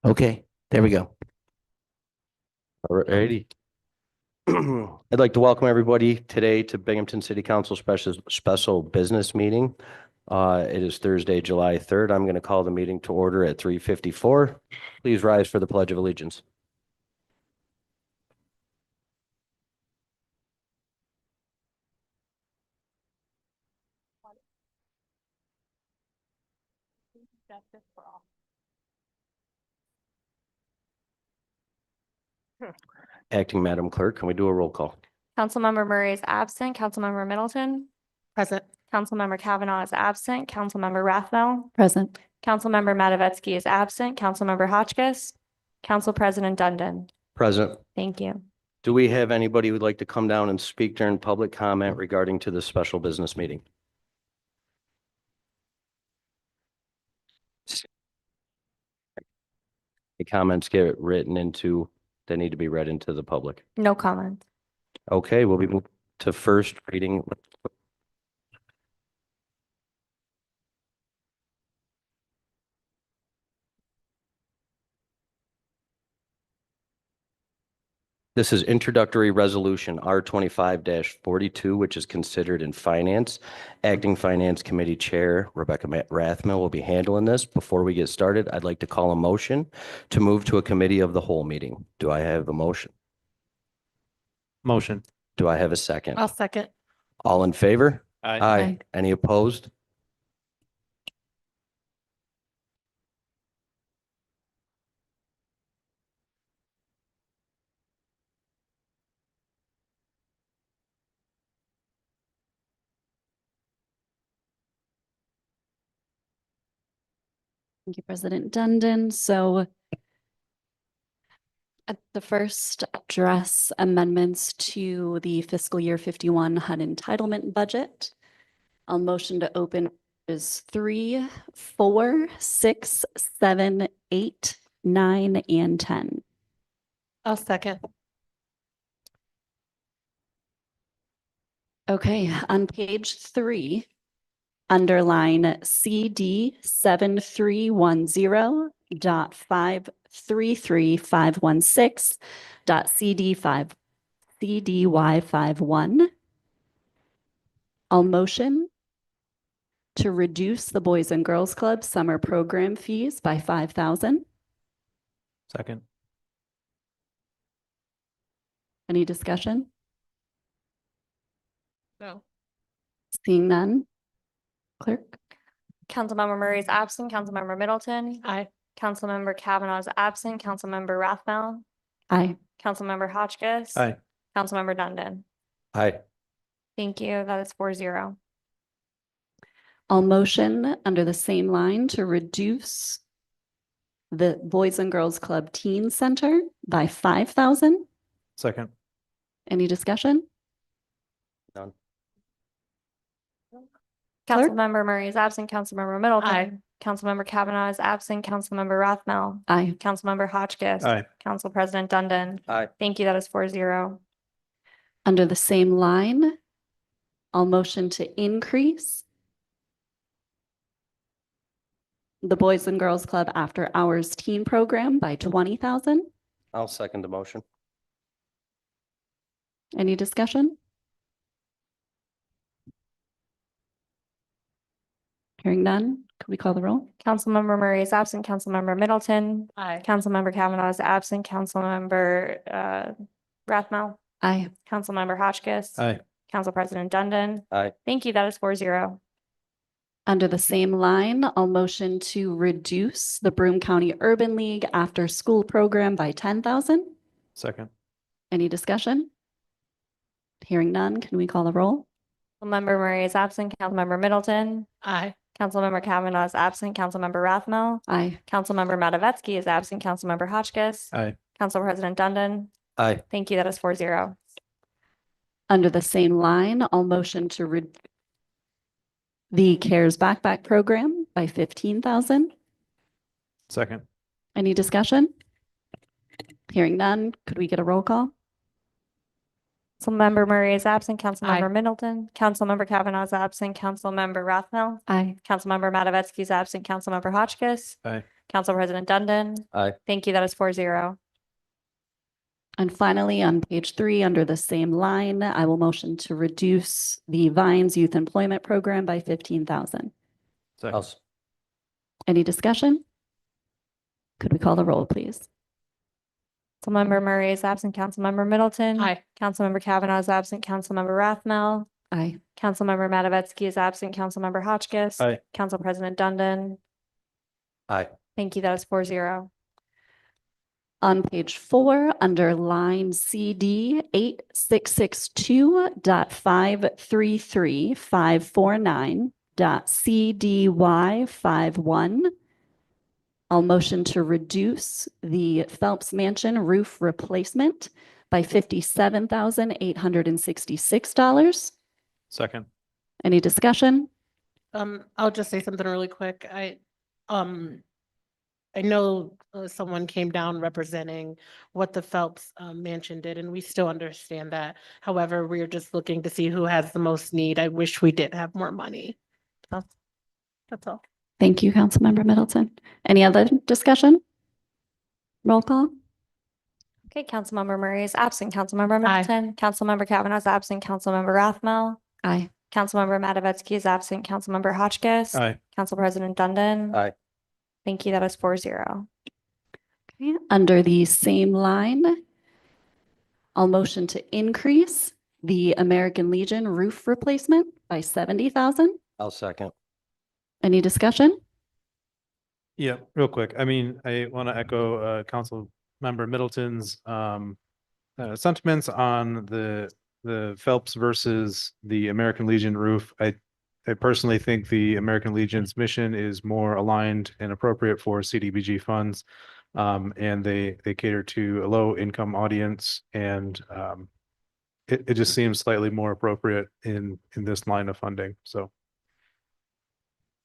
Okay, there we go. Alrighty. I'd like to welcome everybody today to Binghamton City Council special business meeting. It is Thursday, July 3rd. I'm going to call the meeting to order at 3:54. Please rise for the Pledge of Allegiance. Justice for all. Acting Madam Clerk, can we do a roll call? Councilmember Murray is absent. Councilmember Middleton. Present. Councilmember Kavanaugh is absent. Councilmember Rathmel. Present. Councilmember Matavetsky is absent. Councilmember Hotchkiss. Council President Dundon. Present. Thank you. Do we have anybody who'd like to come down and speak during public comment regarding to this special business meeting? The comments get written into, they need to be read into the public. No comment. Okay, we'll be moving to first reading. This is introductory resolution R25-42, which is considered in finance. Acting Finance Committee Chair Rebecca Rathmel will be handling this. Before we get started, I'd like to call a motion to move to a committee of the whole meeting. Do I have a motion? Motion. Do I have a second? I'll second. All in favor? Aye. Any opposed? Thank you, President Dundon. So at the first address amendments to the fiscal year 51 HUD entitlement budget. I'll motion to open is 3, 4, 6, 7, 8, 9, and 10. I'll second. Okay, on page 3, underline CD 7310.533516.CDY51. I'll motion to reduce the Boys and Girls Club summer program fees by $5,000. Second. Any discussion? No. Seeing none. Clerk? Councilmember Murray is absent. Councilmember Middleton. Aye. Councilmember Kavanaugh is absent. Councilmember Rathmel. Aye. Councilmember Hotchkiss. Aye. Councilmember Dundon. Aye. Thank you. That is 4-0. I'll motion under the same line to reduce the Boys and Girls Club Teen Center by $5,000. Second. Any discussion? None. Clerk? Councilmember Murray is absent. Councilmember Middleton. Aye. Councilmember Kavanaugh is absent. Councilmember Rathmel. Aye. Councilmember Hotchkiss. Aye. Council President Dundon. Aye. Thank you. That is 4-0. Under the same line, I'll motion to increase the Boys and Girls Club After Hours Teen Program by $20,000. I'll second the motion. Any discussion? Hearing none, could we call the roll? Councilmember Murray is absent. Councilmember Middleton. Aye. Councilmember Kavanaugh is absent. Councilmember Rathmel. Aye. Councilmember Hotchkiss. Aye. Council President Dundon. Aye. Thank you. That is 4-0. Under the same line, I'll motion to reduce the Broome County Urban League After School Program by $10,000. Second. Any discussion? Hearing none, can we call the roll? Councilmember Murray is absent. Councilmember Middleton. Aye. Councilmember Kavanaugh is absent. Councilmember Rathmel. Aye. Councilmember Matavetsky is absent. Councilmember Hotchkiss. Aye. Council President Dundon. Aye. Thank you. That is 4-0. Under the same line, I'll motion to the CARES Backpack Program by $15,000. Second. Any discussion? Hearing none, could we get a roll call? Councilmember Murray is absent. Councilmember Aye. Middleton. Councilmember Kavanaugh is absent. Councilmember Rathmel. Aye. Councilmember Matavetsky is absent. Councilmember Hotchkiss. Aye. Council President Dundon. Aye. Thank you. That is 4-0. And finally, on page 3, under the same line, I will motion to reduce the Vines Youth Employment Program by 15,000. Second. Any discussion? Could we call the roll, please? Councilmember Murray is absent. Councilmember Middleton. Aye. Councilmember Kavanaugh is absent. Councilmember Rathmel. Aye. Councilmember Matavetsky is absent. Councilmember Hotchkiss. Aye. Council President Dundon. Aye. Thank you. That is 4-0. On page 4, under line CD 8662.533.549.CDY51, I'll motion to reduce the Phelps Mansion roof replacement by $57,866. Second. Any discussion? I'll just say something really quick. I know someone came down representing what the Phelps Mansion did, and we still understand that. However, we're just looking to see who has the most need. I wish we did have more money. So that's all. Thank you, Councilmember Middleton. Any other discussion? Roll call? Okay, Councilmember Murray is absent. Councilmember Aye. Middleton. Councilmember Kavanaugh is absent. Councilmember Rathmel. Aye. Councilmember Matavetsky is absent. Councilmember Hotchkiss. Aye. Council President Dundon. Aye. Thank you. That is 4-0. Okay, under the same line, I'll motion to increase the American Legion roof replacement by 70,000. I'll second. Any discussion? Yeah, real quick. I mean, I want to echo Council Member Middleton's sentiments on the Phelps versus the American Legion roof. I personally think the American Legion's mission is more aligned and appropriate for CDBG funds. And they cater to a low income audience, and it just seems slightly more appropriate in this line of funding. So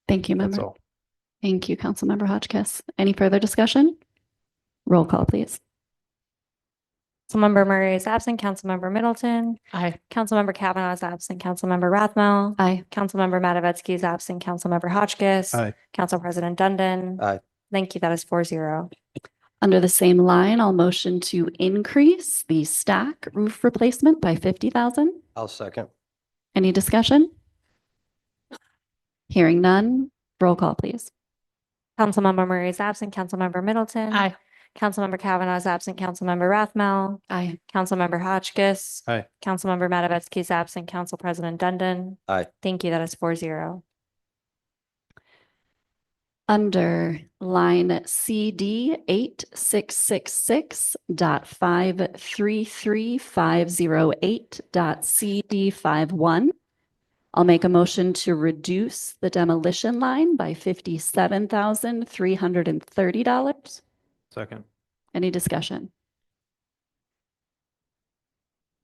Thank you, that's member. all. Thank you, Councilmember Hotchkiss. Any further discussion? Roll call, please. Councilmember Murray is absent. Councilmember Middleton. Aye. Councilmember Kavanaugh is absent. Councilmember Rathmel. Aye. Councilmember Matavetsky is absent. Councilmember Hotchkiss. Aye. Council President Dundon. Aye. Thank you. That is 4-0. Under the same line, I'll motion to increase the stack roof replacement by 50,000. I'll second. Any discussion? Hearing none, roll call, please. Councilmember Murray is absent. Councilmember Middleton. Aye. Councilmember Kavanaugh is absent. Councilmember Rathmel. Aye. Councilmember Hotchkiss. Aye. Councilmember Matavetsky is absent. Council President Dundon. Aye. Thank you. That is 4-0. Under line CD 8666.533.508.CD51, I'll make a motion to reduce the demolition line by $57,330. Second. Any discussion?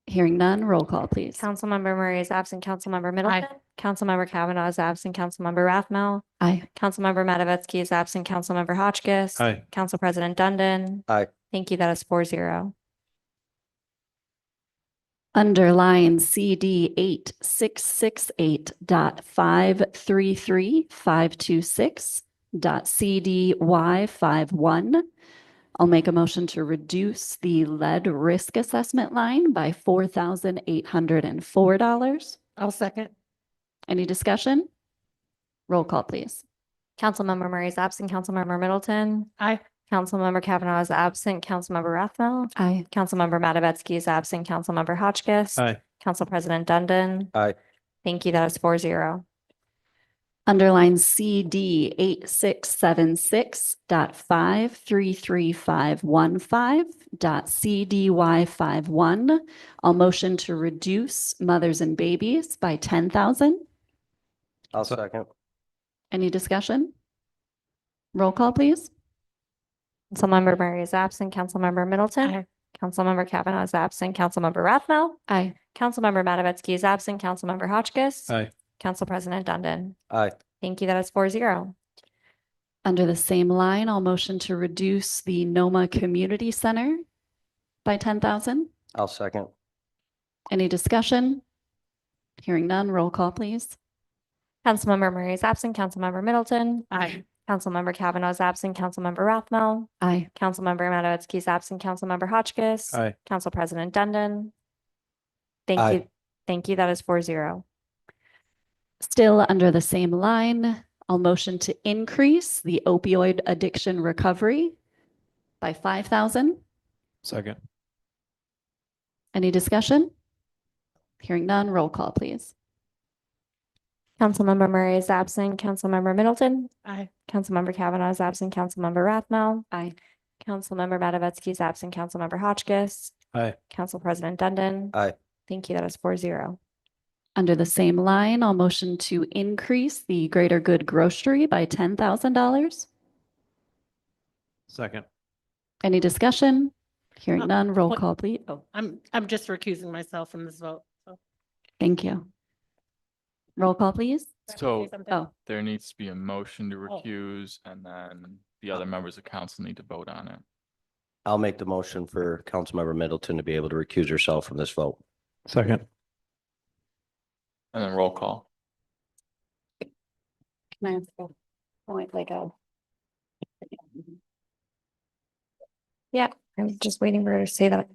Hearing none, roll call, please. Councilmember Murray is absent. Councilmember Middleton. Councilmember Kavanaugh is absent. Councilmember Rathmel. Aye. Councilmember Matavetsky is absent. Councilmember Hotchkiss. Aye. Council President Dundon. Aye. Thank you. That is 4-0. Under line CD 8668.533.526.CDY51, I'll make a motion to reduce the lead risk assessment line by $4,804. I'll second. Any discussion? Roll call, please. Councilmember Murray is absent. Councilmember Middleton. Aye. Councilmember Kavanaugh is absent. Councilmember Rathmel. Aye. Councilmember Matavetsky is absent. Councilmember Hotchkiss. Aye. Council President Dundon. Aye. Thank you. That is 4-0. Underline CD 8676.533.515.CDY51, I'll motion to reduce mothers and babies by 10,000. I'll second. Any discussion? Roll call, please. Councilmember Murray is absent. Councilmember Middleton. Aye. Councilmember Kavanaugh is absent. Councilmember Rathmel. Aye. Councilmember Matavetsky is absent. Councilmember Hotchkiss. Aye. Council President Dundon. Aye. Thank you. That is 4-0. Under the same line, I'll motion to reduce the NOMA Community Center by 10,000. I'll second. Any discussion? Hearing none, roll call, please. Councilmember Murray is absent. Councilmember Middleton. Aye. Councilmember Kavanaugh is absent. Councilmember Rathmel. Aye. Councilmember Matavetsky is absent. Councilmember Hotchkiss. Aye. Council President Dundon. Thank Aye. you. Thank you. That is 4-0. Still under the same line, I'll motion to increase the opioid addiction recovery by 5,000. Second. Any discussion? Hearing none, roll call, please. Councilmember Murray is absent. Councilmember Middleton. Aye. Councilmember Kavanaugh is absent. Councilmember Rathmel. Aye. Councilmember Matavetsky is absent. Councilmember Hotchkiss. Aye. Council President Dundon. Aye. Thank you. That is 4-0. Under the same line, I'll motion to increase the Greater Good Grocery by $10,000. Second. Any discussion? Hearing none, roll what- call, please. Oh, I'm just recusing myself from this vote. So. thank you. Roll call, please. So Oh, there needs to be a motion to Oh. recuse and then the other members of council need to vote on it. I'll make the motion for Councilmember Middleton to be able to recuse herself from this vote. Second. And then roll call. can I ask a point like a? Yeah, I'm just waiting for her to say that.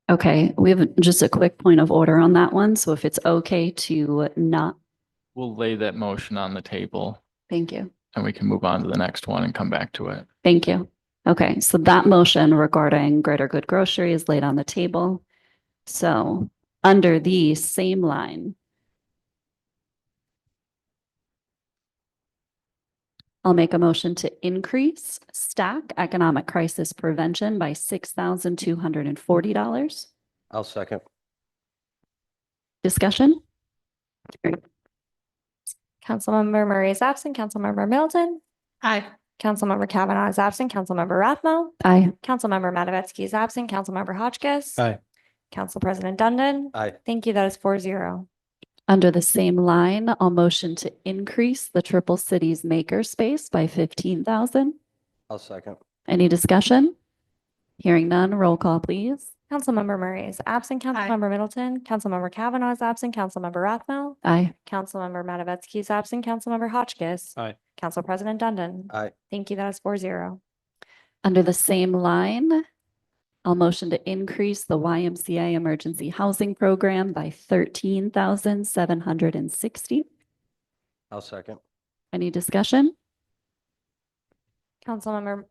Okay, we have just a quick point of order on that one. So if it's okay to not, We'll lay that motion on the table thank you. and we can move on to the next one and come back to it. Thank you. Okay, so that motion regarding Greater Good Grocery is laid on the table. So under the same line, I'll make a motion to increase stack economic crisis prevention by $6,240. I'll second. Discussion? Councilmember Murray is absent. Councilmember Middleton. Aye. Councilmember Kavanaugh is absent. Councilmember Rathmel. Aye. Councilmember Matavetsky is absent. Councilmember Hotchkiss. Aye. Council President Dundon. Aye. Thank you. That is 4-0. Under the same line, I'll motion to increase the Triple Cities Makerspace by 15,000. I'll second. Any discussion? Hearing none, roll call, please. Councilmember Murray is absent. Councilmember Middleton. Councilmember Kavanaugh is absent. Councilmember Rathmel. Aye. Councilmember Matavetsky is absent. Councilmember Hotchkiss. Aye. Council President Dundon. Aye. Thank you. That is 4-0. Under the same line, I'll motion to increase the YMCA Emergency Housing Program by 13,760. I'll second. Any discussion? Councilmember,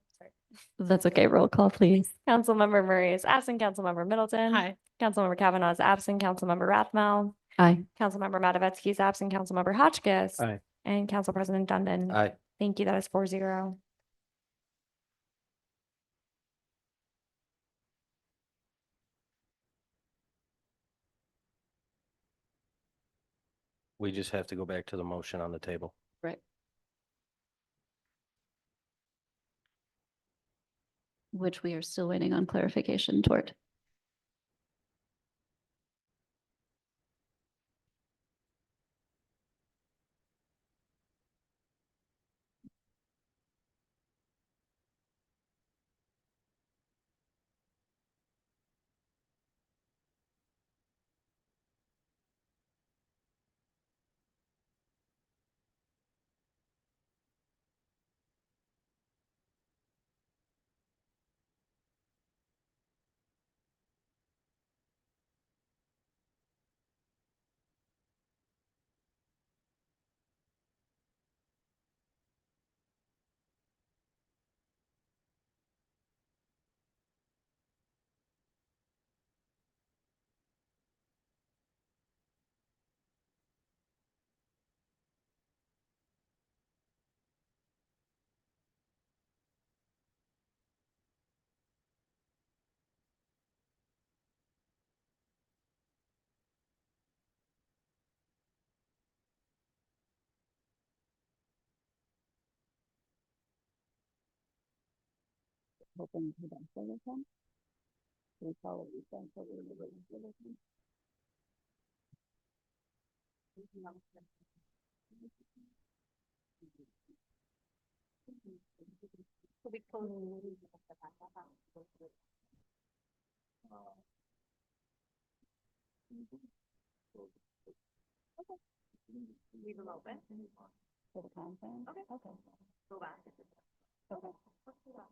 That's okay. Roll call, please. Councilmember Murray is absent. Councilmember Middleton. Aye. Councilmember Kavanaugh is absent. Councilmember Rathmel. Aye. Councilmember Matavetsky is absent. Councilmember Hotchkiss. Aye. And Council President Dundon. Aye. Thank you. That is 4-0. We just have to go back to the motion on the table. Right. Which we are still waiting on clarification toward.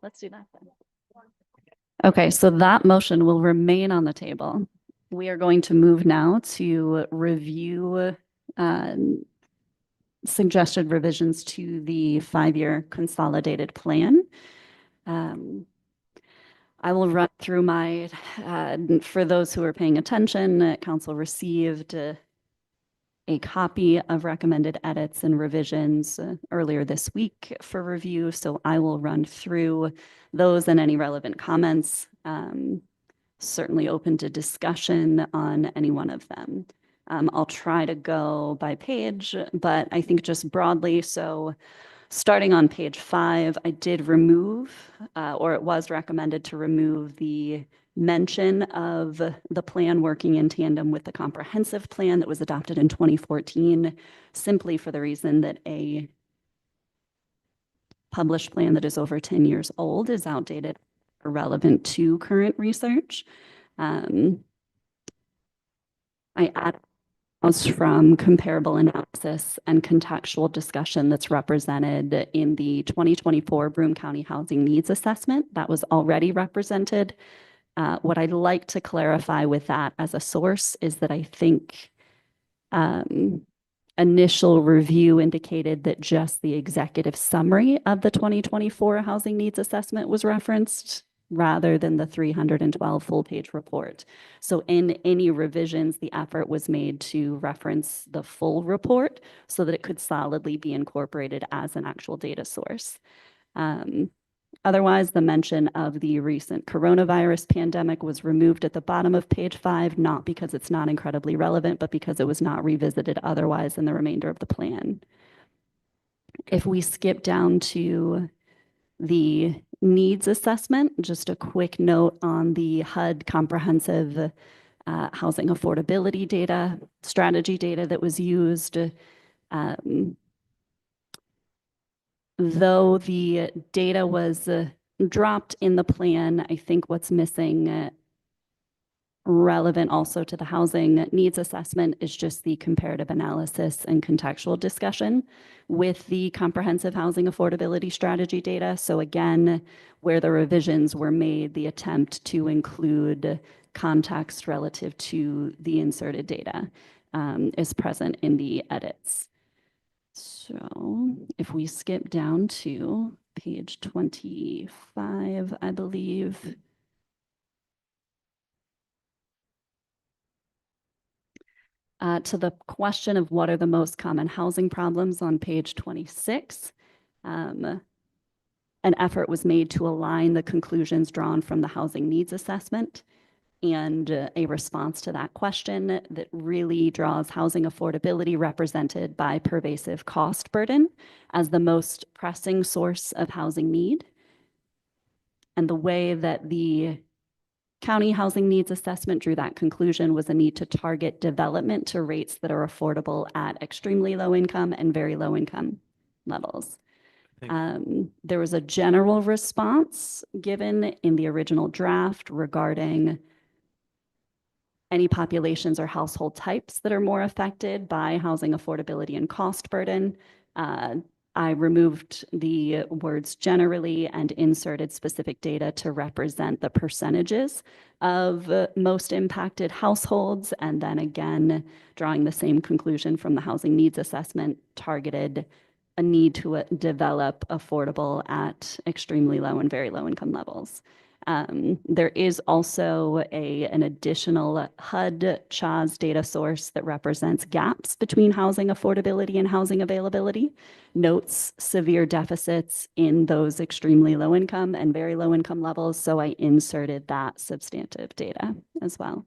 Let's do that then. Okay, so that motion will remain on the table. We are going to move now to review suggested revisions to the 5-year consolidated plan. I will run through for those who are paying attention, council received a copy of recommended edits and revisions earlier this week for review. So I will run through those and any relevant comments. Certainly open to discussion on any one of them. I'll try to go by page, but I think just broadly. So starting on page 5, I did remove, or it was recommended to remove the mention of the plan working in tandem with the comprehensive plan that was adopted in 2014, simply for the reason that a published plan that is over 10 years old is outdated, irrelevant to current research. I add from comparable analysis and contextual discussion that's represented in the 2024 Broome County Housing Needs Assessment that was already represented. What I'd like to clarify with that as a source is that I think initial review indicated that just the executive summary of the 2024 Housing Needs Assessment was referenced rather than the 312 full-page report. So in any revisions, the effort was made to reference the full report so that it could solidly be incorporated as an actual data source. Otherwise, the mention of the recent coronavirus pandemic was removed at the bottom of page 5, not because it's not incredibly relevant, but because it was not revisited otherwise in the remainder of the plan. If we skip down to the needs assessment, just a quick note on the HUD comprehensive housing affordability data, strategy data that was used. Though the data was dropped in the plan, I think what's missing relevant also to the housing needs assessment is just the comparative analysis and contextual discussion with the comprehensive housing affordability strategy data. So again, where the revisions were made, the attempt to include context relative to the inserted data is present in the edits. So if we skip down to page 25, I believe. To the question of what are the most common housing problems on page 26, an effort was made to align the conclusions drawn from the housing needs assessment and a response to that question that really draws housing affordability represented by pervasive cost burden as the most pressing source of housing need. And the way that the county housing needs assessment drew that conclusion was a need to target development to rates that are affordable at extremely low income and very low income levels. There was a general response given in the original draft regarding any populations or household types that are more affected by housing affordability and cost burden. I removed the words generally and inserted specific data to represent the percentages of most impacted households. And then again, drawing the same conclusion from the housing needs assessment, targeted a need to develop affordable at extremely low and very low income levels. There is also an additional HUD CHAS data source that represents gaps between housing affordability and housing availability, notes severe deficits in those extremely low income and very low income levels. So I inserted that substantive data as well.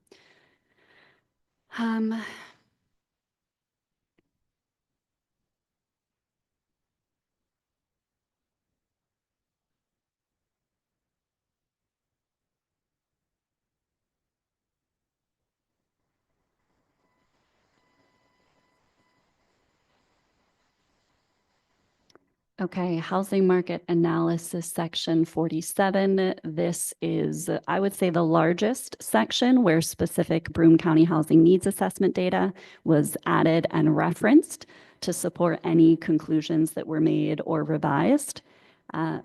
Okay, housing market analysis, section 47. This is, I would say, the largest section where specific Broome County housing needs assessment data was added and referenced to support any conclusions that were made or revised. I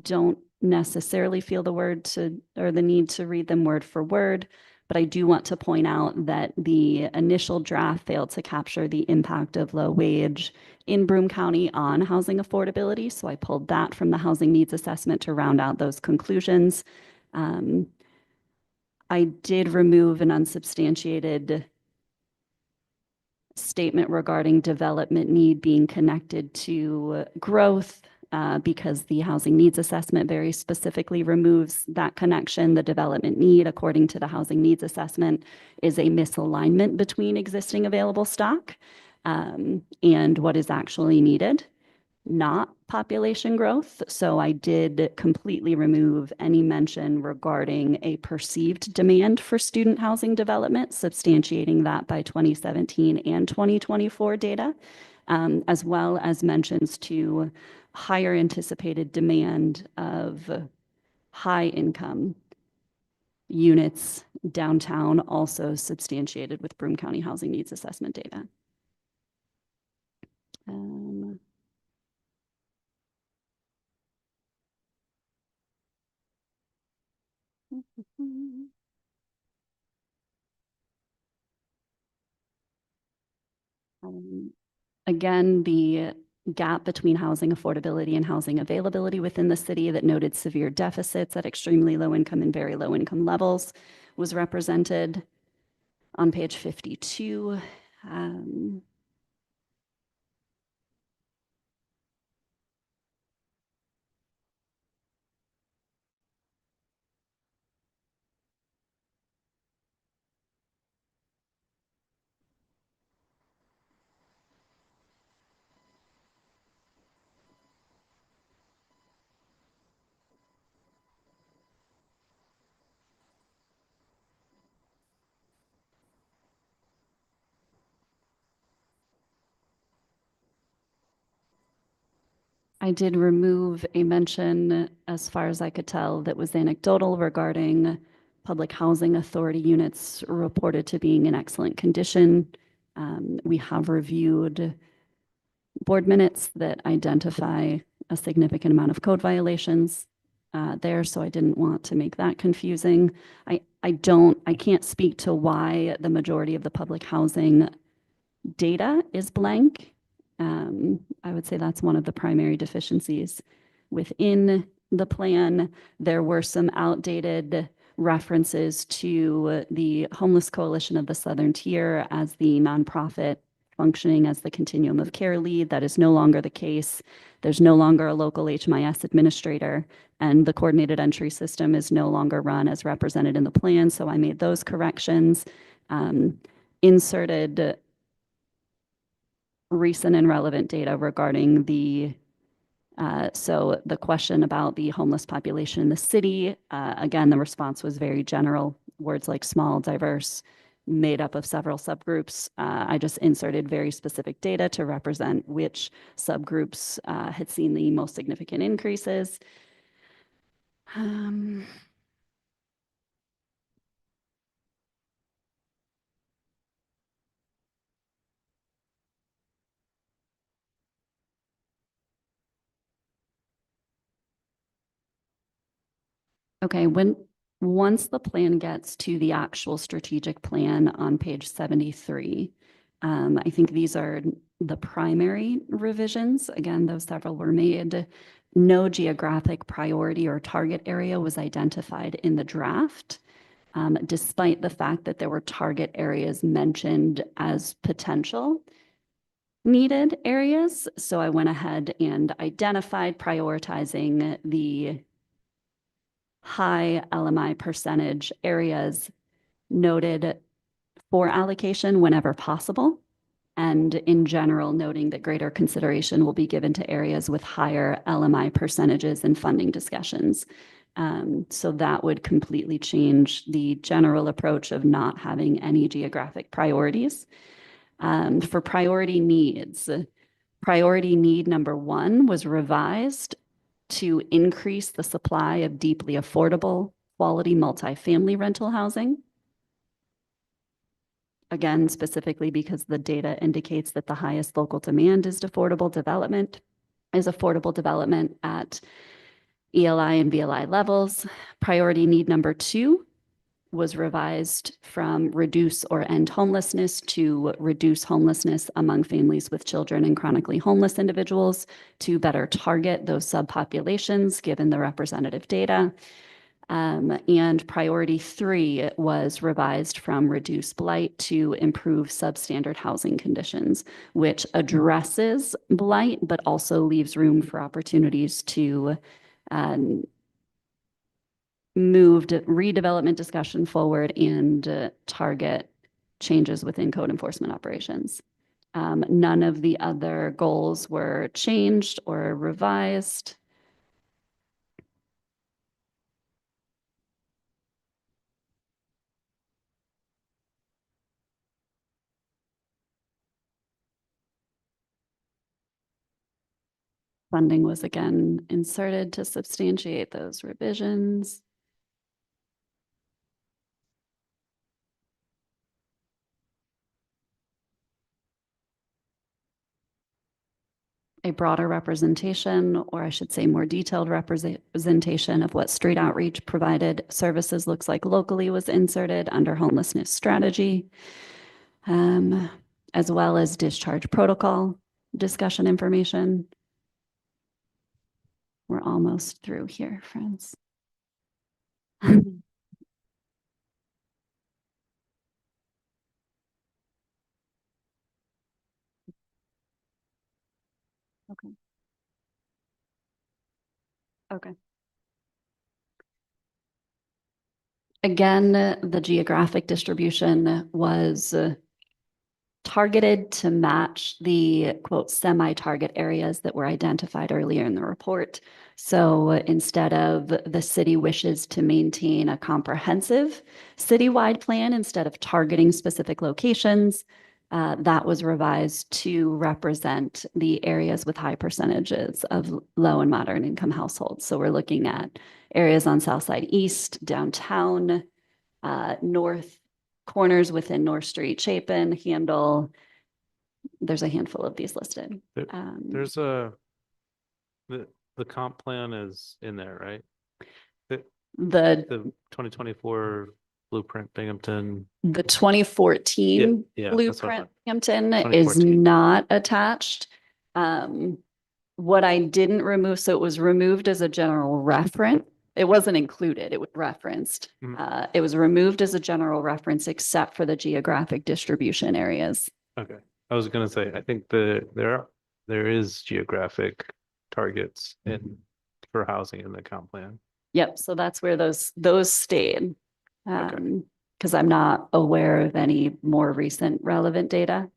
don't necessarily feel the need to read them word for word, but I do want to point out that the initial draft failed to capture the impact of low wage in Broome County on housing affordability. So I pulled that from the housing needs assessment to round out those conclusions. I did remove an unsubstantiated statement regarding development need being connected to growth because the housing needs assessment very specifically removes that connection. The development need, according to the housing needs assessment, is a misalignment between existing available stock and what is actually needed, not population growth. So I did completely remove any mention regarding a perceived demand for student housing development, substantiating that by 2017 and 2024 data, as well as mentions to higher anticipated demand of high income units downtown, also substantiated with Broome County housing needs assessment data. Again, the gap between housing affordability and housing availability within the city that noted severe deficits at extremely low income and very low income levels was represented on page 52. I did remove a mention, as far as I could tell, that was anecdotal regarding public housing authority units reported to being in excellent condition. We have reviewed board minutes that identify a significant amount of code violations there, so I didn't want to make that confusing. I can't speak to why the majority of the public housing data is blank. I would say that's one of the primary deficiencies within the plan. There were some outdated references to the Homeless Coalition of the Southern Tier as the nonprofit functioning as the continuum of care lead. That is no longer the case. There's no longer a local HMIS administrator, and the coordinated entry system is no longer run as represented in the plan. So I made those corrections, inserted recent and relevant data regarding the question about the homeless population in the city. Again, the response was very general. Words like small, diverse, made up of several subgroups. I just inserted very specific data to represent which subgroups had seen the most significant increases. Okay, once the plan gets to the actual strategic plan on page 73, I think these are the primary revisions. Again, those several were made. No geographic priority or target area was identified in the draft, despite the fact that there were target areas mentioned as potential needed areas. So I went ahead and identified prioritizing the high LMI percentage areas noted for allocation whenever possible. And in general, noting that greater consideration will be given to areas with higher LMI percentages in funding discussions. So that would completely change the general approach of not having any geographic priorities. For priority needs, priority need number 1 was revised to increase the supply of deeply affordable, quality multifamily rental housing. Again, specifically because the data indicates that the highest local demand is affordable development at ELI and VLI levels. Priority need number 2 was revised from reduce or end homelessness to reduce homelessness among families with children and chronically homeless individuals to better target those subpopulations given the representative data. And priority 3 was revised from reduce blight to improve substandard housing conditions, which addresses blight, but also leaves room for opportunities to move redevelopment discussion forward and target changes within code enforcement operations. None of the other goals were changed or revised. Funding was again inserted to substantiate those revisions. A broader representation, or I should say more detailed representation of what street outreach provided services looks like locally was inserted under homelessness strategy, as well as discharge protocol discussion information. We're almost through here, friends. Okay. Okay. Again, the geographic distribution was targeted to match the quote semi-target areas that were identified earlier in the report. So instead of the city wishes to maintain a comprehensive citywide plan instead of targeting specific locations, that was revised to represent the areas with high percentages of low and moderate income households. So we're looking at areas on South Side East, downtown, north corners within North Street, Chapin, Handle. There's a handful of these listed. There's the comp plan is in there, right? The The 2024 blueprint Binghamton. the 2014 Yeah, that's what I blueprint thought. Hampton is 2014. not attached. What I didn't remove, so it was removed as a general reference. It wasn't included, it was referenced. It was removed as a general reference except for the geographic distribution areas. Okay, I was gonna say, I think there is geographic targets for housing in the comp plan. Yep, so that's where those stayed. Okay. Because I'm not aware of any more recent relevant data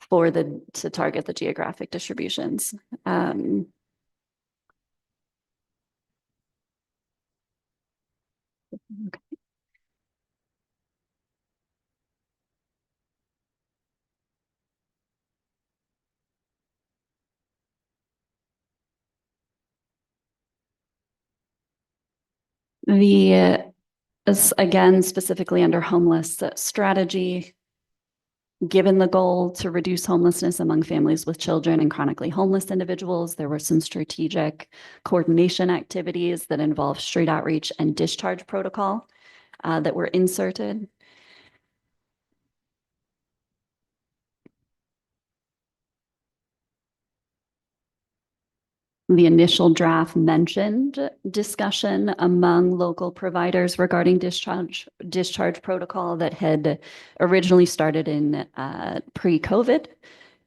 to target the geographic distributions. Okay. Again, specifically under homeless strategy, given the goal to reduce homelessness among families with children and chronically homeless individuals, there were some strategic coordination activities that involve street outreach and discharge protocol that were inserted. The initial draft mentioned discussion among local providers regarding discharge protocol that had originally started in pre-COVID.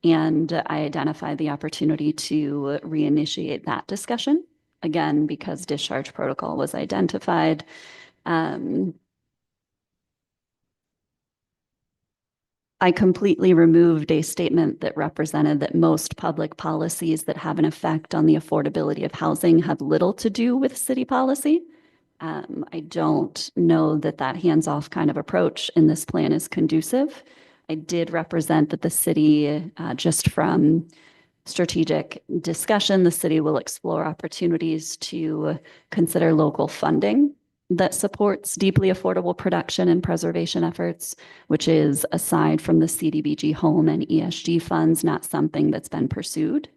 And I identified the opportunity to reinitiate that discussion, again, because discharge protocol was identified. I completely removed a statement that represented that most public policies that have an effect on the affordability of housing have little to do with city policy. I don't know that hands-off kind of approach in this plan is conducive. I did represent that the city, just from strategic discussion, the city will explore opportunities to consider local funding that supports deeply affordable production and preservation efforts, which is, aside from the CDBG home and ESG funds, not something that's been pursued.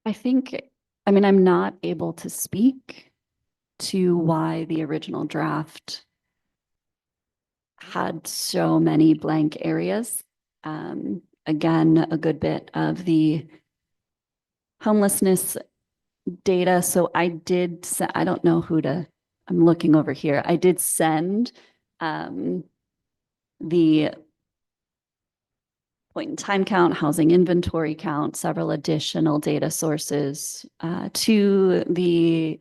I mean, I'm not able to speak to why the original draft had so many blank areas. Again, a good bit of the homelessness data. So I don't know who to, I'm looking over here. I did send the point in time count, housing inventory count, several additional data sources to the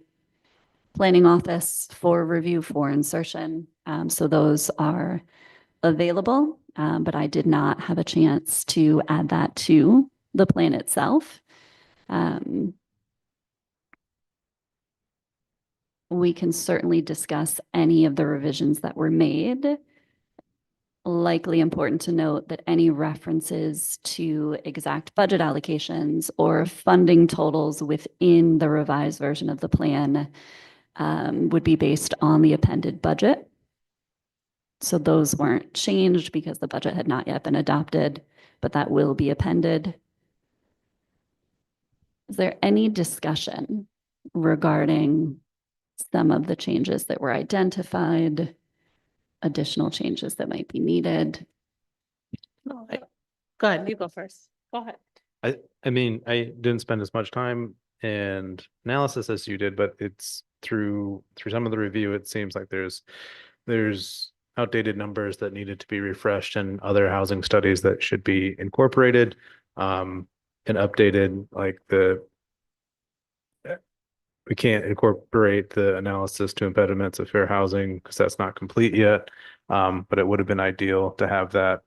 planning office for review for insertion. So those are available, but I did not have a chance to add that to the plan itself. We can certainly discuss any of the revisions that were made. Likely important to note that any references to exact budget allocations or funding totals within the revised version of the plan would be based on the appended budget. So those weren't changed because the budget had not yet been adopted, but that will be appended. Is there any discussion regarding some of the changes that were identified, additional changes that might be needed? No, go ahead, you go first. Go ahead. I mean, I didn't spend as much time and analysis as you did, but it's through some of the review, it seems like there's outdated numbers that needed to be refreshed and other housing studies that should be incorporated and updated, like we can't incorporate the analysis to impediments of fair housing because that's not complete yet. But it would have been ideal to have that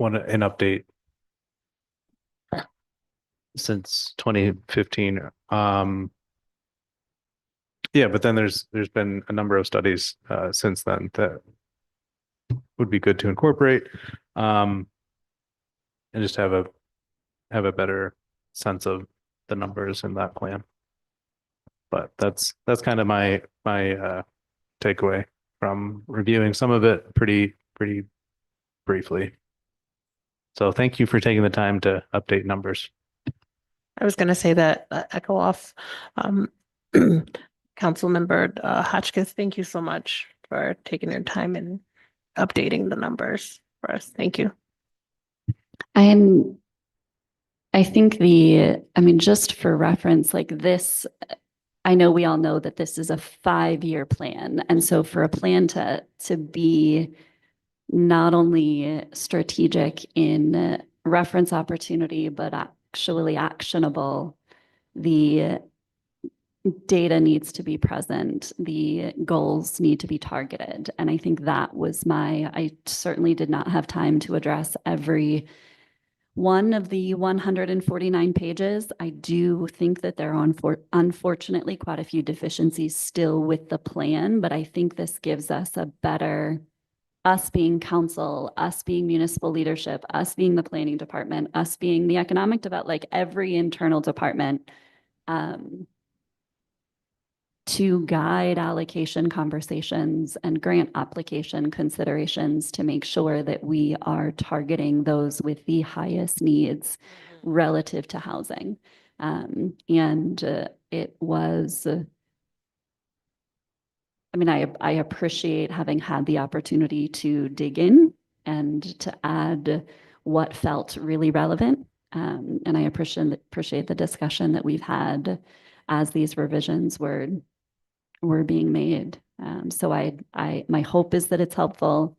an update since 2015. Yeah, but then there's been a number of studies since then that would be good to incorporate and just have a better sense of the numbers in that plan. But that's kind of my takeaway from reviewing some of it pretty briefly. So thank you for taking the time to update numbers. I was going to say that echo off Councilmember Hotchkiss. Thank you so much for taking your time and updating the numbers for us. Thank you. I think I mean, just for reference, like this, I know we all know that this is a 5-year plan. And so for a plan to be not only strategic in reference opportunity, but actually actionable, the data needs to be present, the goals need to be targeted. And I think that was I certainly did not have time to address every one of the 149 pages. I do think that there are unfortunately quite a few deficiencies still with the plan, but I think this gives us a better, us being council, us being municipal leadership, us being the planning department, us being the economic development, like every internal department, to guide allocation conversations and grant application considerations to make sure that we are targeting those with the highest needs relative to housing. It was, I mean, I appreciate having had the opportunity to dig in and to add what felt really relevant. And I appreciate the discussion that we've had as these revisions were were being made. So my hope is that it's helpful.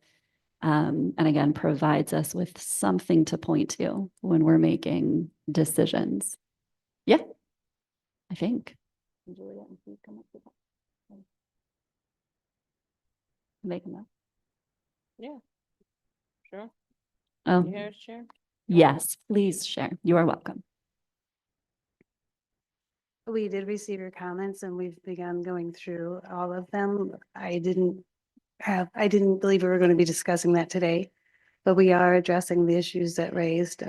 And again, provides us with something to point to when we're making decisions. Yeah, I think. Juliet, if you come up with that. Make them up. Sure. Oh, Share. yes, please share. You are welcome. We did receive your comments and we've begun going through all of them. I didn't believe we were going to be discussing that today, but we are addressing the issues that raised.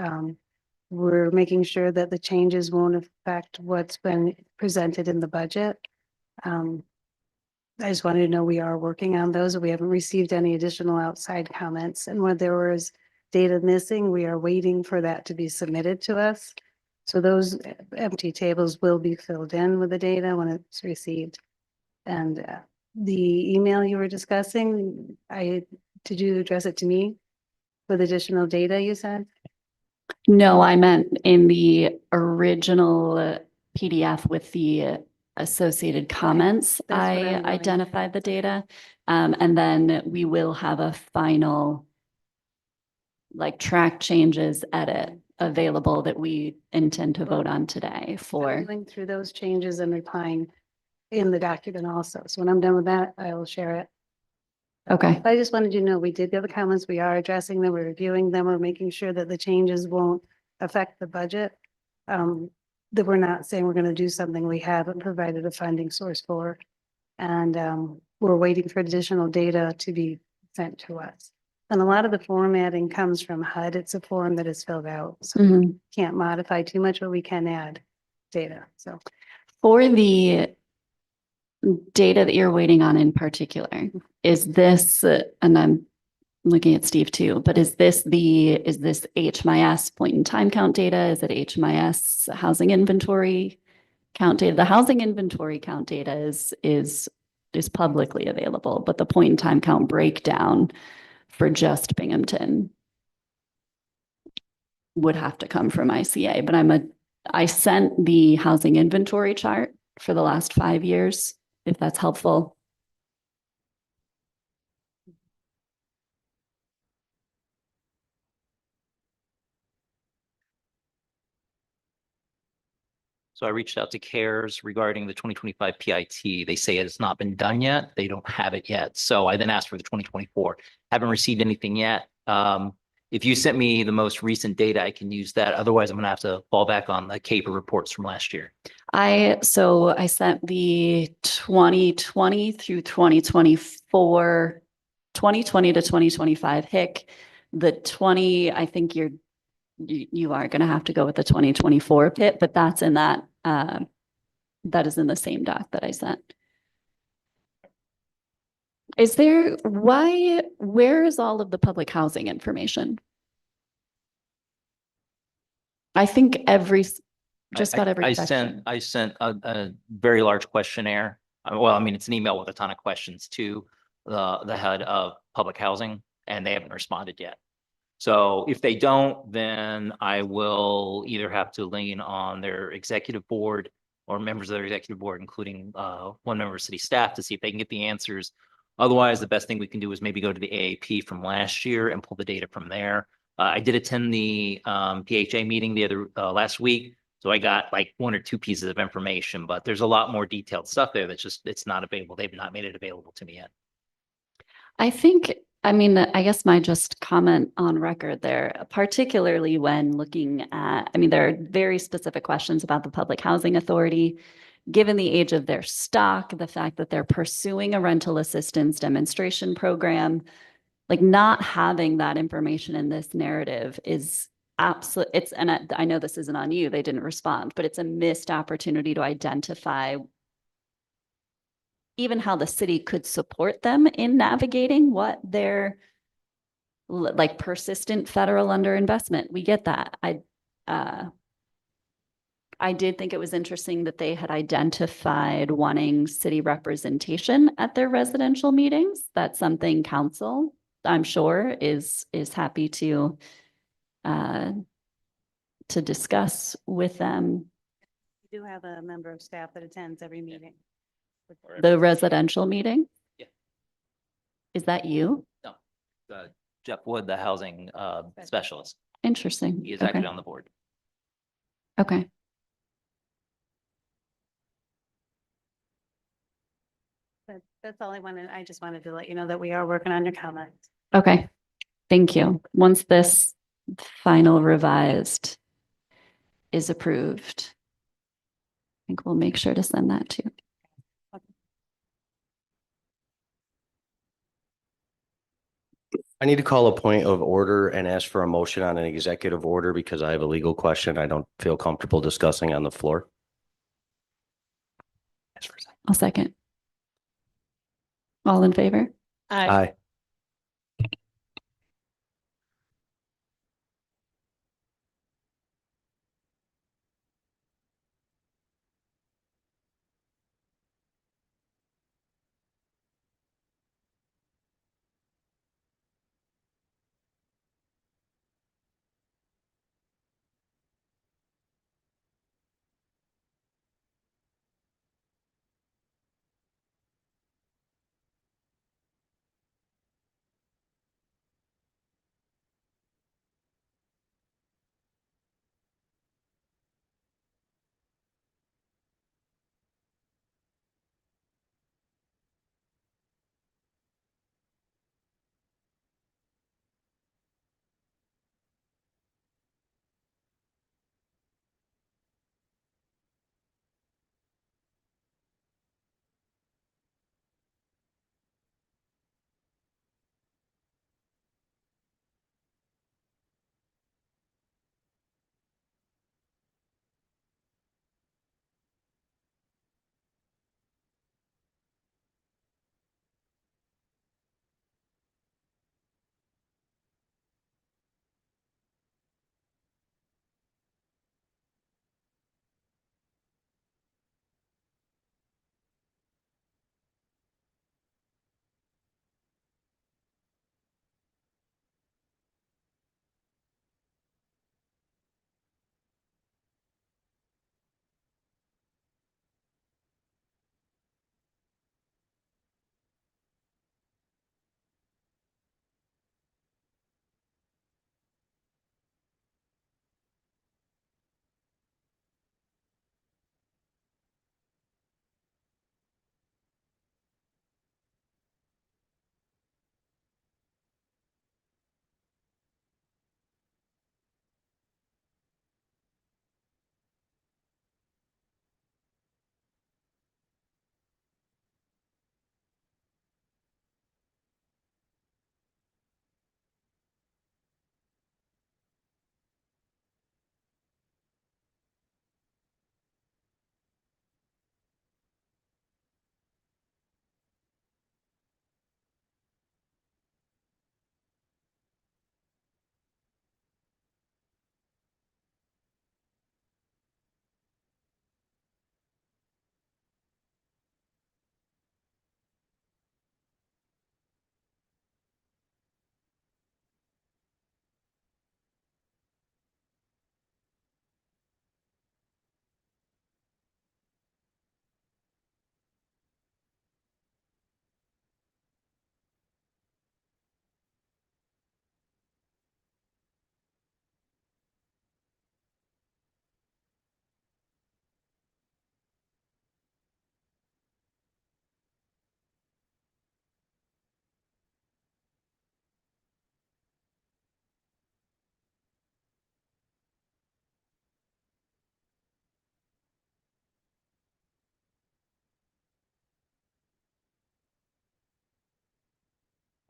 We're making sure that the changes won't affect what's been presented in the budget. I just wanted to know we are working on those. We haven't received any additional outside comments, and when there was data missing, we are waiting for that to be submitted to us. So those empty tables will be filled in with the data when it's received. And the email you were discussing, did you address it to me with additional data you said? No, I meant in the original PDF with the associated comments, that's what I'm I doing. identified the data. And then we will have a final like track changes edit available that we intend to vote on today I'm for. going through those changes and replying in the document also. So when I'm done with that, I will share it. Okay, I just wanted you to know, we did get the comments, we are addressing them, we're reviewing them, we're making sure that the changes won't affect the budget. That we're not saying we're gonna do something we haven't provided a funding source for. And we're waiting for additional data to be sent to us. And a lot of the formatting comes from HUD. It's a form that is filled out, so we Mhm. can't modify too much, but we can add data, so. For the data that you're waiting on in particular, is this, and I'm looking at Steve too, but is this HMIS point in time count data? Is it HMIS housing inventory count data? The housing inventory count data is publicly available, but the point in time count breakdown for just Binghamton would have to come from ICA, but I sent the housing inventory chart for the last 5 years, if that's helpful. So I reached out to CARES regarding the 2025 PIT. They say it has not been done yet. They don't have it yet. So I then asked for the 2024. Haven't received anything yet. If you sent me the most recent data, I can use that. Otherwise, I'm going to have to fall back on the CAPER reports from last year. So I sent the 2020 through 2024, 2020 to 2025 HIC. The 20, I think you are going to have to go with the 2024 PIT, but that's in that is in the same doc that I sent. Where is all of the public housing information? I think about every I section. sent a very large questionnaire. Well, I mean, it's an email with a ton of questions to the head of public housing, and they haven't responded yet. So if they don't, then I will either have to lean on their executive board or members of their executive board, including one member of city staff, to see if they can get the answers. Otherwise, the best thing we can do is maybe go to the AAP from last year and pull the data from there. I did attend the PHA meeting last week, so I got like 1 or 2 pieces of information, but there's a lot more detailed stuff there it's not available. They've not made it available to me yet. I guess my just comment on record there, particularly when looking at, there are very specific questions about the Public Housing Authority, given the age of their stock, the fact that they're pursuing a rental assistance demonstration program, like not having that information in this narrative is absolute. I know this isn't on you, they didn't respond, but it's a missed opportunity to identify even how the city could support them in navigating what their like persistent federal underinvestment. We get that. I did think it was interesting that they had identified wanting city representation at their residential meetings. That's something council, I'm sure, is happy to discuss with them. We do have a member of staff that attends every meeting. The residential meeting? Yeah. Is that you? No, Jeff Wood, the housing specialist. Interesting. He is Okay. actually on the board. Okay. That's all I wanted. I just wanted to let you know that we are working on your comments. Okay. Thank you. Once this final revised is approved, I think we'll make sure to send that to you. I need to call a point of order and ask for a motion on an executive order because I have a legal question I don't feel comfortable discussing on the floor. I'll second. All in favor? Aye.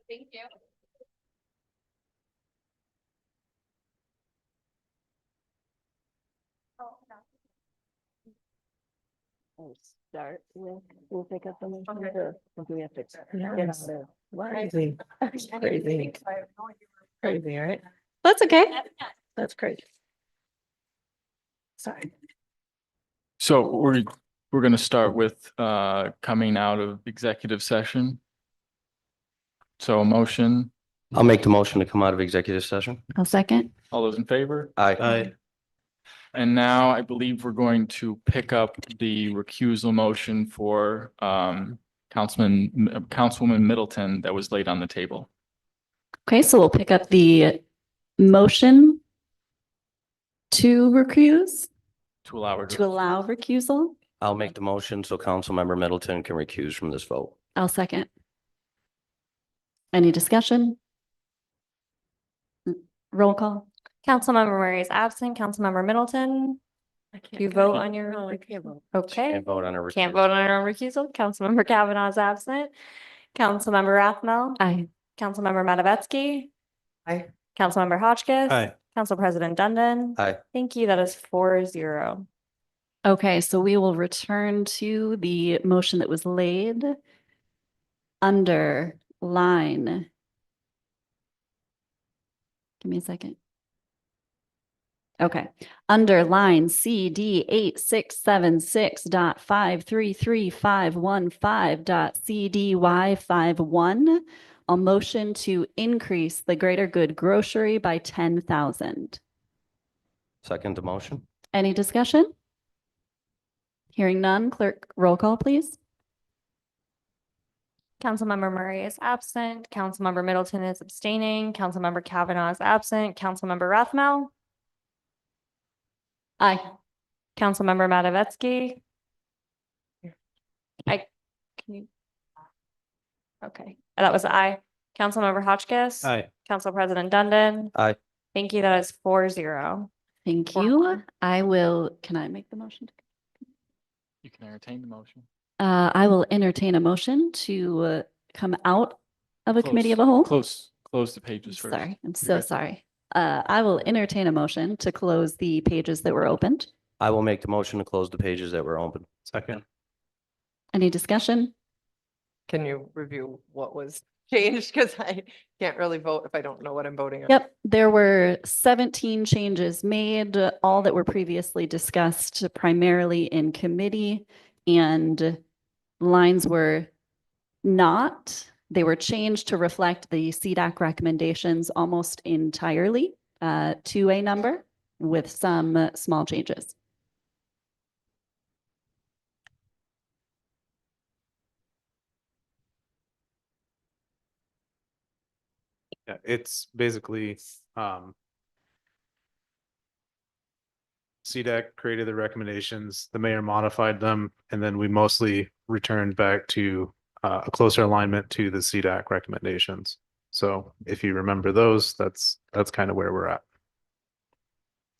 Thank you. Start with, we'll pick up the motion or do we have to? Yes. Crazy. Crazy. Crazy, right? That's okay. That's crazy. Sorry. So we're going to start with coming out of executive session. So a motion, I'll make the motion to come out of executive session. I'll second. all those in favor? Aye. Aye. And now I believe we're going to pick up the recusal motion for Councilwoman Middleton that was laid on the table. Okay, so we'll pick up the motion to recuse, To allow her to allow recusal. I'll make the motion so Councilmember Middleton can recuse from this vote. I'll second. Any discussion? Roll call. Councilmember Murray is absent. Councilmember Middleton, do you vote on your? No, I can't vote. Okay. Can't vote on a Can't recusal. vote on our recusal. Councilmember Kavanaugh is absent. Councilmember Rathmel. Aye. Councilmember Matavetsky. Aye. Councilmember Hotchkiss. Aye. Council President Dundon. Aye. Thank you. That is 4-0. Okay, so we will return to the motion that was laid under line. Give me a second. Okay, under line CD 8676.533.515.CDY51, a motion to increase the greater good grocery by 10,000. Second the motion. Any discussion? Hearing none, clerk, roll call, please. Councilmember Murray is absent. Councilmember Middleton is abstaining. Councilmember Kavanaugh is absent. Councilmember Rathmel. Aye. Councilmember Matavetsky. Can you? Okay, that was aye. Councilmember Hotchkiss. Aye. Council President Dundon. Aye. Thank you. That is 4-0. Thank Wow. you. I will, can I make the motion? You can entertain the motion. I will entertain a motion to come out of a committee of a whole. Close the pages first. Sorry, I'm You so ready? sorry. I will entertain a motion to close the pages that were opened. I will make the motion to close the pages that were open. Second. Any discussion? Can you review what was changed? Because I can't really vote if I don't know what I'm voting on. Yep, there were 17 changes made, all that were previously discussed primarily in committee, and lines were not, they were changed to reflect the CDAC recommendations almost entirely to a number with some small changes. Yeah, it's basically, CDAC created the recommendations, the mayor modified them, and then we mostly returned back to a closer alignment to the CDAC recommendations. So if you remember those, that's kind of where we're at.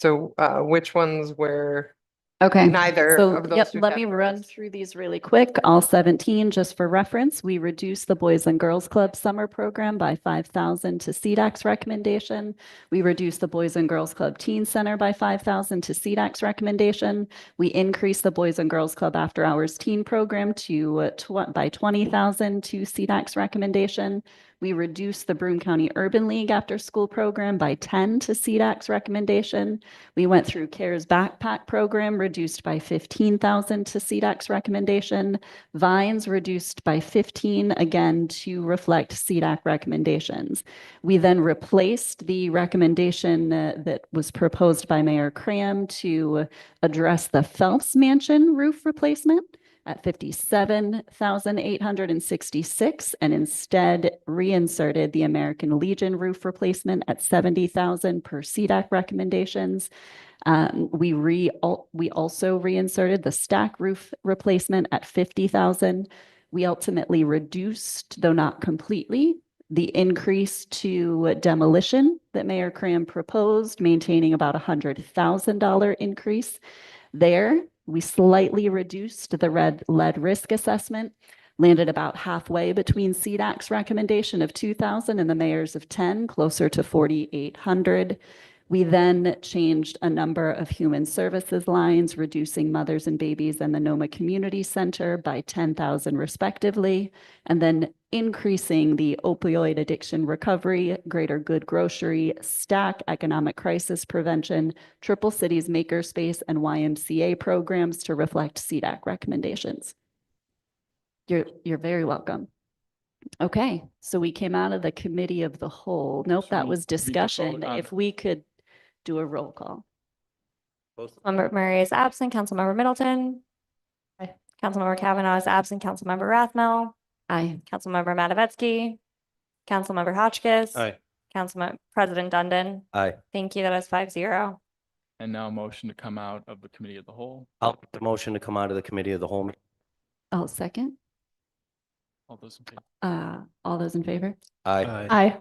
So which ones were Okay. neither So, of those yep, two let me run categories? through these really quick. All 17, just for reference, we reduced the Boys and Girls Club summer program by 5,000 to CDAC's recommendation. We reduced the Boys and Girls Club Teen Center by 5,000 to CDAC's recommendation. We increased the Boys and Girls Club After Hours Teen Program to by 20,000 to CDAC's recommendation. We reduced the Broome County Urban League After School Program by 10 to CDAC's recommendation. We went through CARES Backpack Program, reduced by 15,000 to CDAC's recommendation. Vines reduced by 15, again, to reflect CDAC recommendations. We then replaced the recommendation that was proposed by Mayor Cram to address the Phelps Mansion roof replacement at 57,866, and instead reinserted the American Legion roof replacement at 70,000 per CDAC recommendations. We also reinserted the stack roof replacement at 50,000. We ultimately reduced, though not completely, the increase to demolition that Mayor Cram proposed, maintaining about $100,000 increase there. We slightly reduced the lead risk assessment, landed about halfway between CDAC's recommendation of 2,000 and the mayor's of 10, closer to 4,800. We then changed a number of human services lines, reducing mothers and babies and the NOMA Community Center by 10,000 respectively, and then increasing the opioid addiction recovery, greater good grocery, stack economic crisis prevention, Triple Cities Makerspace, and YMCA programs to reflect CDAC recommendations. You're very welcome. Okay, so we came out of the committee of the whole. Nope, So that we was need to vote discussion. on- If we could do a roll call. Councilmember Murray is absent. Councilmember Middleton. Aye. Councilmember Kavanaugh is absent. Councilmember Rathmel. Aye. Councilmember Matavetsky. Councilmember Hotchkiss. Aye. Councilmember President Dundon. Aye. Thank you. That is 5-0. And now a motion to come out of the committee of the whole. I'll make the motion to come out of the committee of the whole. I'll second. All those in favor? All those in favor? Aye. Aye.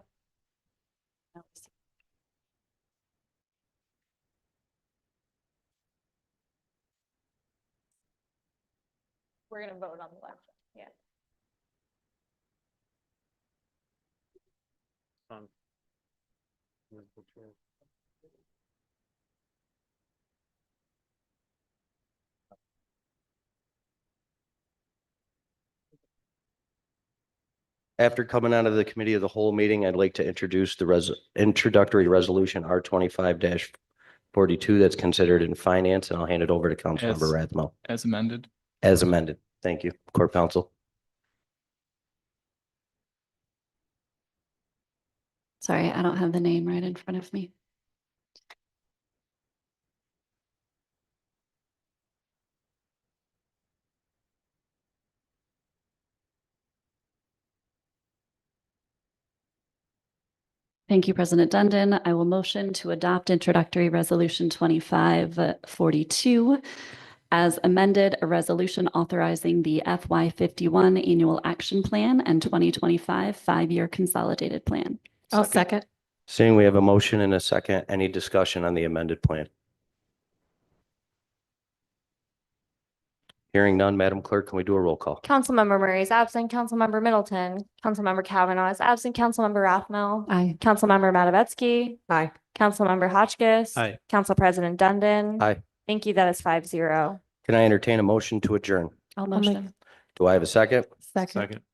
We're going to vote on the left. Yeah. After coming out of the committee of the whole meeting, I'd like to introduce the introductory resolution R 25-42 that's considered in finance, and I'll hand it over to Councilmember Rathmel As amended? as amended. Thank you, Court Counsel. Sorry, I don't have the name right in front of me. Thank you, President Dundon. I will motion to adopt introductory resolution 2542 as amended, a resolution authorizing the FY51 annual action plan and 2025 5-year consolidated plan. I'll second. Seeing we have a motion and a second, any discussion on the amended plan? Hearing none, Madam Clerk, can we do a roll call? Councilmember Murray is absent. Councilmember Middleton. Councilmember Kavanaugh is absent. Councilmember Rathmel. Aye. Councilmember Matavetsky. Aye. Councilmember Hotchkiss. Aye. Council President Dundon. Aye. Thank you. That is 5-0. Can I entertain a motion to adjourn? I'll make- motion. Do I have a second? Second. Second.